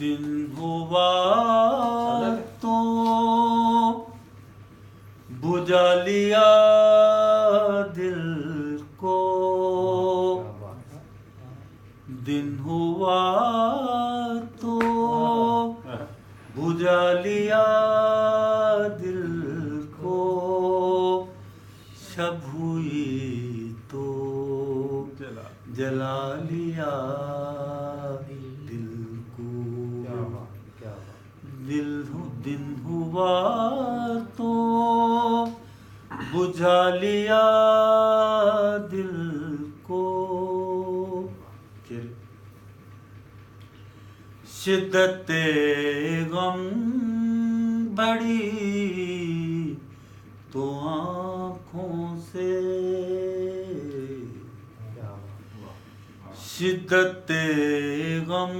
दिन हुआ तो बुझा लिया दिल को, दिन हुआ तो बुझा लिया दिल को, शब हुई तो जला लिया दिल को। दिन हुआ तो बुझा लिया दिल को, शिद्दते गम बढ़ी तो आँखों से, शिद्दते गम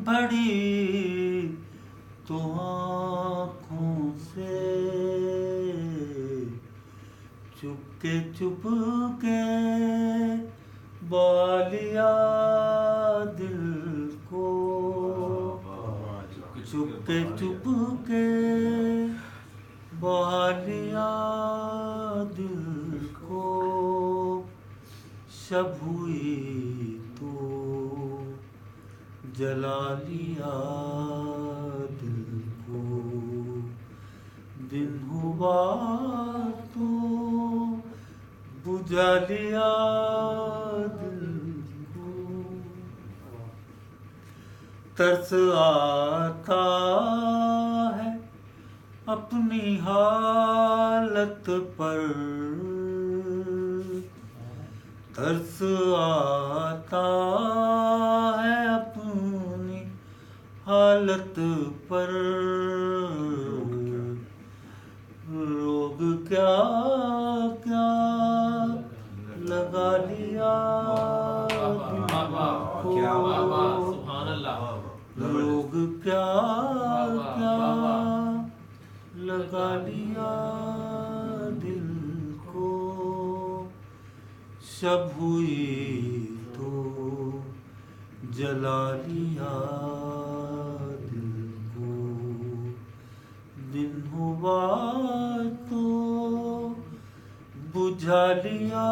बढ़ी तो आँखों से, चुपके बालिया दिल को, चुपके बालिया दिल को, शब हुई तो जला लिया दिल को। दिन हुआ तो बुझा लिया दिल को, तरस आता है अपनी हालत पर, तरस आता है अपनी हालत पर, रोग क्या क्या लगा लिया लोग क्या क्या लगा लिया दिल को, शब हुई तो जला लिया दिल को। दिन हुआ तो बुझा लिया